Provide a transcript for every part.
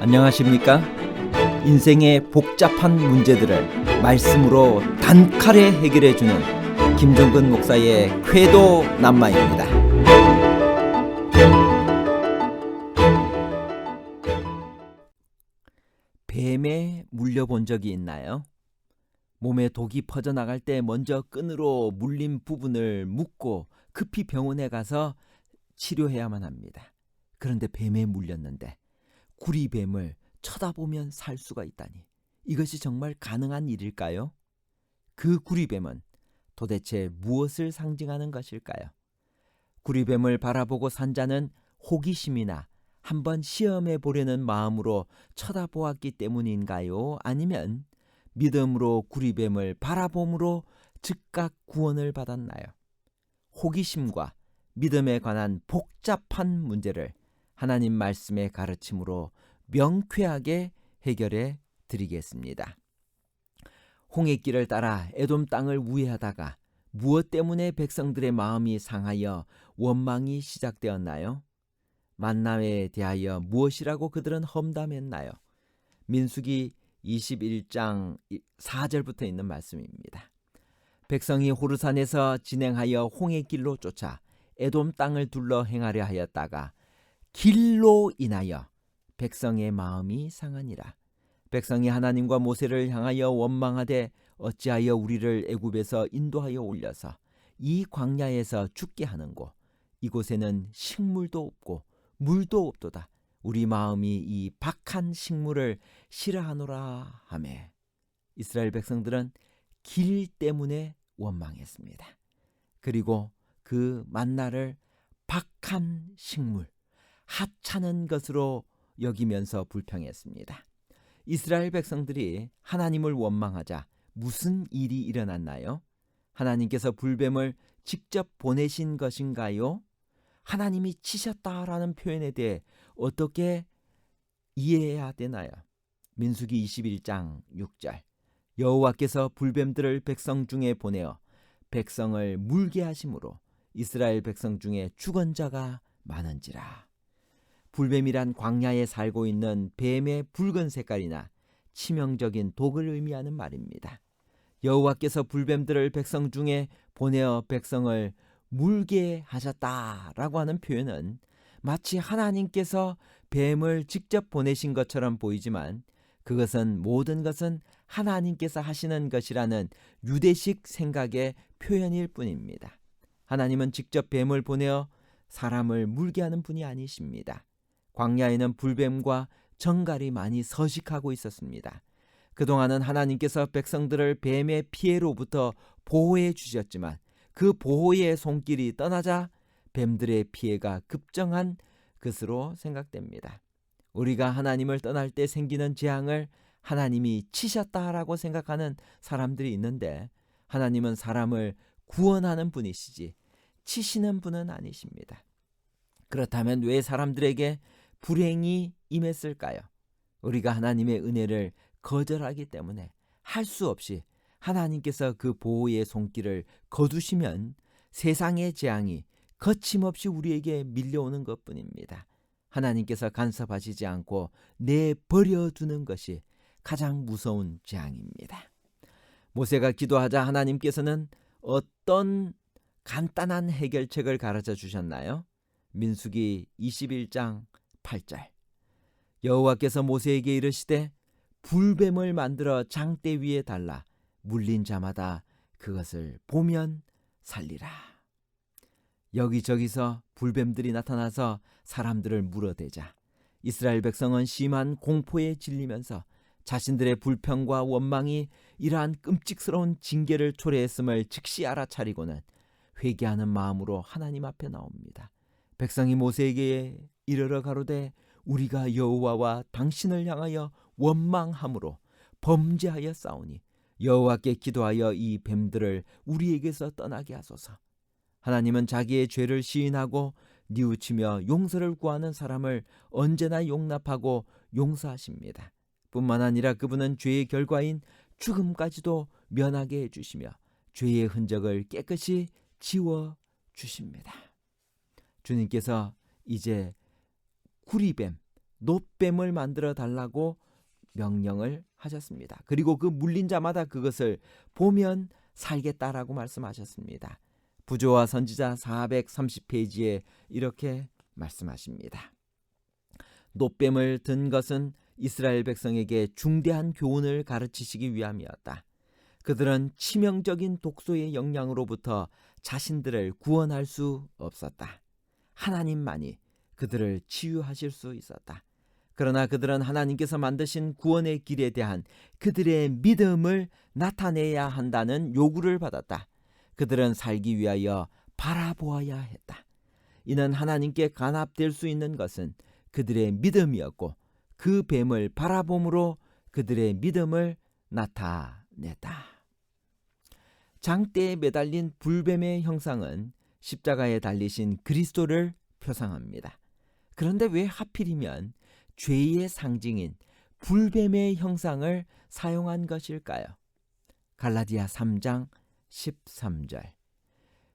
안녕하십니까? 인생의 복잡한 문제들을 말씀으로 단칼에 해결해주는 김종근 목사의 쾌도 남마입니다. 뱀에 물려본 적이 있나요? 몸에 독이 퍼져나갈 때 먼저 끈으로 물린 부분을 묶고 급히 병원에 가서 치료해야만 합니다. 그런데 뱀에 물렸는데 구리뱀을 쳐다보면 살 수가 있다니, 이것이 정말 가능한 일일까요? 그 구리뱀은 도대체 무엇을 상징하는 것일까요? 구리뱀을 바라보고 산 자는 호기심이나 한번 시험해 보려는 마음으로 쳐다보았기 때문인가요? 아니면 믿음으로 구리뱀을 바라봄으로 즉각 구원을 받았나요? 호기심과 믿음에 관한 복잡한 문제를 하나님 말씀의 가르침으로 명쾌하게 해결해 드리겠습니다. 홍해길을 따라 에돔 땅을 우회하다가 무엇 때문에 백성들의 마음이 상하여 원망이 시작되었나요? 만나에 대하여 무엇이라고 그들은 험담했나요? 민수기 21장 4절부터 있는 말씀입니다. 백성이 호르산에서 진행하여 홍해길로 쫓아 에돔 땅을 둘러 행하려 하였다가 길로 인하여 백성의 마음이 상하니라. 백성이 하나님과 모세를 향하여 원망하되 어찌하여 우리를 애굽에서 인도하여 올려서 이 광야에서 죽게 하는고, 이곳에는 식물도 없고 물도 없도다. 우리 마음이 이 박한 식물을 싫어하노라 하매, 이스라엘 백성들은 길 때문에 원망했습니다. 그리고 그 만나를 박한 식물, 하찮은 것으로 여기면서 불평했습니다. 이스라엘 백성들이 하나님을 원망하자 무슨 일이 일어났나요? 하나님께서 불뱀을 직접 보내신 것인가요? 하나님이 치셨다라는 표현에 대해 어떻게 이해해야 되나요? 민수기 21장 6절, 여호와께서 불뱀들을 백성 중에 보내어 백성을 물게 하심으로 이스라엘 백성 중에 죽은 자가 많은지라. 불뱀이란 광야에 살고 있는 뱀의 붉은 색깔이나 치명적인 독을 의미하는 말입니다. 여호와께서 불뱀들을 백성 중에 보내어 백성을 물게 하셨다라고 하는 표현은 마치 하나님께서 뱀을 직접 보내신 것처럼 보이지만, 그것은 모든 것은 하나님께서 하시는 것이라는 유대식 생각의 표현일 뿐입니다. 하나님은 직접 뱀을 보내어 사람을 물게 하는 분이 아니십니다. 광야에는 불뱀과 정갈이 많이 서식하고 있었습니다. 그동안은 하나님께서 백성들을 뱀의 피해로부터 보호해 주셨지만 그 보호의 손길이 떠나자 뱀들의 피해가 급증한 것으로 생각됩니다. 우리가 하나님을 떠날 때 생기는 재앙을 하나님이 치셨다라고 생각하는 사람들이 있는데, 하나님은 사람을 구원하는 분이시지 치시는 분은 아니십니다. 그렇다면 왜 사람들에게 불행이 임했을까요? 우리가 하나님의 은혜를 거절하기 때문에 할 수 없이 하나님께서 그 보호의 손길을 거두시면 세상의 재앙이 거침없이 우리에게 밀려오는 것뿐입니다. 하나님께서 간섭하시지 않고 내버려 두는 것이 가장 무서운 재앙입니다. 모세가 기도하자 하나님께서는 어떤 간단한 해결책을 가르쳐 주셨나요? 민수기 21장 8절, 여호와께서 모세에게 이르시되 불뱀을 만들어 장대 위에 달라 물린 자마다 그것을 보면 살리라. 여기저기서 불뱀들이 나타나서 사람들을 물어대자 이스라엘 백성은 심한 공포에 질리면서 자신들의 불평과 원망이 이러한 끔찍스러운 징계를 초래했음을 즉시 알아차리고는 회개하는 마음으로 하나님 앞에 나옵니다. 백성이 모세에게 이르러 가로되 우리가 여호와와 당신을 향하여 원망함으로 범죄하여 싸우니 여호와께 기도하여 이 뱀들을 우리에게서 떠나게 하소서. 하나님은 자기의 죄를 시인하고 뉘우치며 용서를 구하는 사람을 언제나 용납하고 용서하십니다. 뿐만 아니라 그분은 죄의 결과인 죽음까지도 면하게 해주시며 죄의 흔적을 깨끗이 지워주십니다. 주님께서 이제 구리뱀, 놋뱀을 만들어 달라고 명령을 하셨습니다. 그리고 그 물린 자마다 그것을 보면 살겠다라고 말씀하셨습니다. 부조와 선지자 430페이지에 이렇게 말씀하십니다. 놋뱀을 든 것은 이스라엘 백성에게 중대한 교훈을 가르치시기 위함이었다. 그들은 치명적인 독소의 영향으로부터 자신들을 구원할 수 없었다. 하나님만이 그들을 치유하실 수 있었다. 그러나 그들은 하나님께서 만드신 구원의 길에 대한 그들의 믿음을 나타내야 한다는 요구를 받았다. 그들은 살기 위하여 바라보아야 했다. 이는 하나님께 간합될 수 있는 것은 그들의 믿음이었고 그 뱀을 바라봄으로 그들의 믿음을 나타냈다. 장대에 매달린 불뱀의 형상은 십자가에 달리신 그리스도를 표상합니다. 그런데 왜 하필이면 죄의 상징인 불뱀의 형상을 사용한 것일까요? 갈라디아 3장 13절.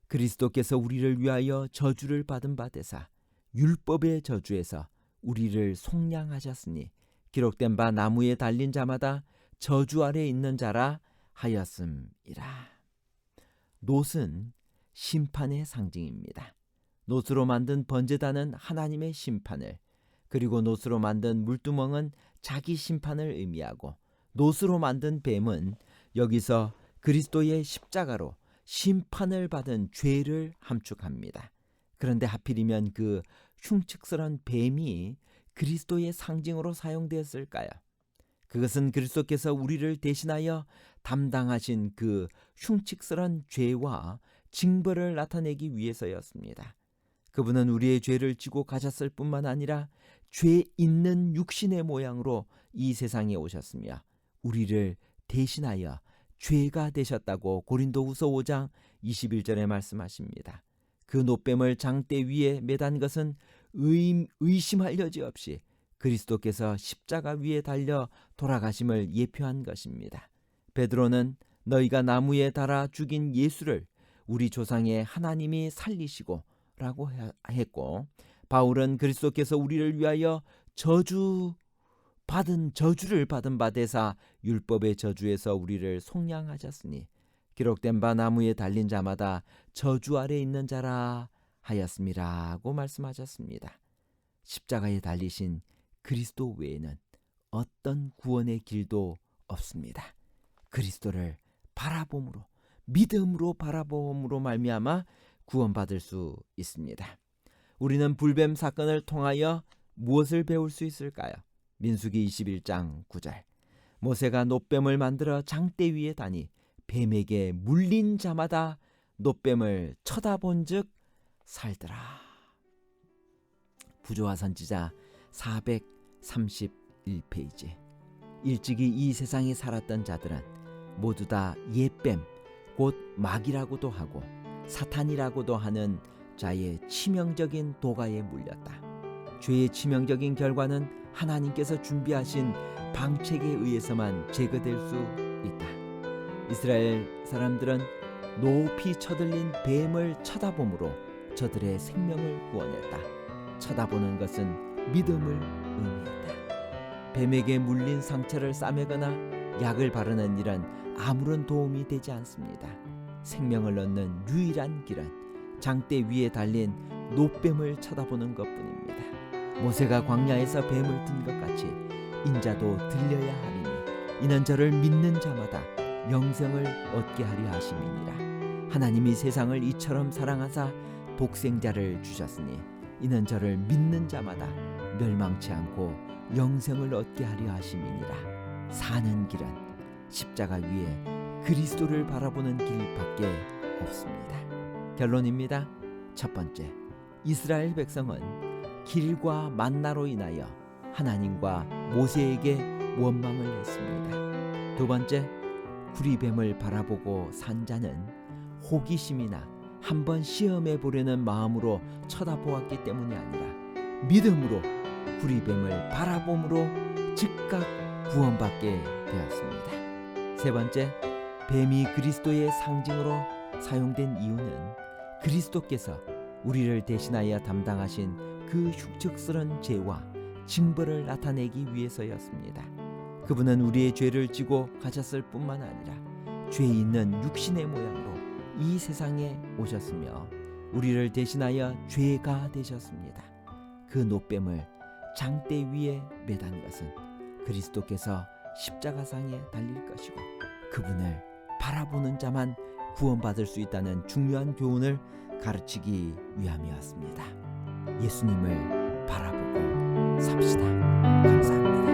그리스도께서 우리를 위하여 저주를 받은 바 되사 율법의 저주에서 우리를 속량하셨으니 기록된 바 나무에 달린 자마다 저주 아래 있는 자라 하였음이라. 놋은 심판의 상징입니다. 놋으로 만든 번제단은 하나님의 심판을, 그리고 놋으로 만든 물두멍은 자기 심판을 의미하고, 놋으로 만든 뱀은 여기서 그리스도의 십자가로 심판을 받은 죄를 함축합니다. 그런데 하필이면 그 흉측스러운 뱀이 그리스도의 상징으로 사용되었을까요? 그것은 그리스도께서 우리를 대신하여 담당하신 그 흉측스러운 죄와 징벌을 나타내기 위해서였습니다. 그분은 우리의 죄를 지고 가셨을 뿐만 아니라 죄 있는 육신의 모양으로 이 세상에 오셨으며 우리를 대신하여 죄가 되셨다고 고린도후서 5장 21절에 말씀하십니다. 그 놋뱀을 장대 위에 매단 것은 의심할 여지 없이 그리스도께서 십자가 위에 달려 돌아가심을 예표한 것입니다. 베드로는 너희가 나무에 달아 죽인 예수를 우리 조상의 하나님이 살리시고 라고 했고, 바울은 그리스도께서 우리를 위하여 저주를 받은 바 되사 율법의 저주에서 우리를 속량하셨으니 기록된 바 나무에 달린 자마다 저주 아래 있는 자라 하였음이라고 말씀하셨습니다. 십자가에 달리신 그리스도 외에는 어떤 구원의 길도 없습니다. 그리스도를 바라봄으로, 믿음으로 바라봄으로 말미암아 구원받을 수 있습니다. 우리는 불뱀 사건을 통하여 무엇을 배울 수 있을까요? 민수기 21장 9절. 모세가 놋뱀을 만들어 장대 위에 다니 뱀에게 물린 자마다 놋뱀을 쳐다본즉 살더라. 부조와 선지자 431페이지. 일찍이 이 세상에 살았던 자들은 모두 다 옛뱀, 곧 마귀라고도 하고 사탄이라고도 하는 자의 치명적인 도가에 물렸다. 죄의 치명적인 결과는 하나님께서 준비하신 방책에 의해서만 제거될 수 있다. 이스라엘 사람들은 높이 쳐들린 뱀을 쳐다봄으로 저들의 생명을 구원했다. 쳐다보는 것은 믿음을 의미했다. 뱀에게 물린 상처를 싸매거나 약을 바르는 일은 아무런 도움이 되지 않습니다. 생명을 얻는 유일한 길은 장대 위에 달린 놋뱀을 쳐다보는 것뿐입니다. 모세가 광야에서 뱀을 든 것 같이 인자도 들려야 하리니 이는 저를 믿는 자마다 영생을 얻게 하려 하심이니라. 하나님이 세상을 이처럼 사랑하사 독생자를 주셨으니 이는 저를 믿는 자마다 멸망치 않고 영생을 얻게 하려 하심이니라. 사는 길은 십자가 위에 그리스도를 바라보는 길밖에 없습니다. 결론입니다. 첫 번째, 이스라엘 백성은 길과 만나로 인하여 하나님과 모세에게 원망을 했습니다. 두 번째, 구리뱀을 바라보고 산 자는 호기심이나 한번 시험해 보려는 마음으로 쳐다보았기 때문이 아니라 믿음으로 구리뱀을 바라봄으로 즉각 구원받게 되었습니다. 세 번째, 뱀이 그리스도의 상징으로 사용된 이유는 그리스도께서 우리를 대신하여 담당하신 그 흉측스러운 죄와 징벌을 나타내기 위해서였습니다. 그분은 우리의 죄를 지고 가셨을 뿐만 아니라 죄 있는 육신의 모양으로 이 세상에 오셨으며 우리를 대신하여 죄가 되셨습니다. 그 노뱀을 장대 위에 매단 것은 그리스도께서 십자가상에 달릴 것이고 그분을 바라보는 자만 구원받을 수 있다는 중요한 교훈을 가르치기 위함이었습니다. 예수님을 바라보고 삽시다. 감사합니다.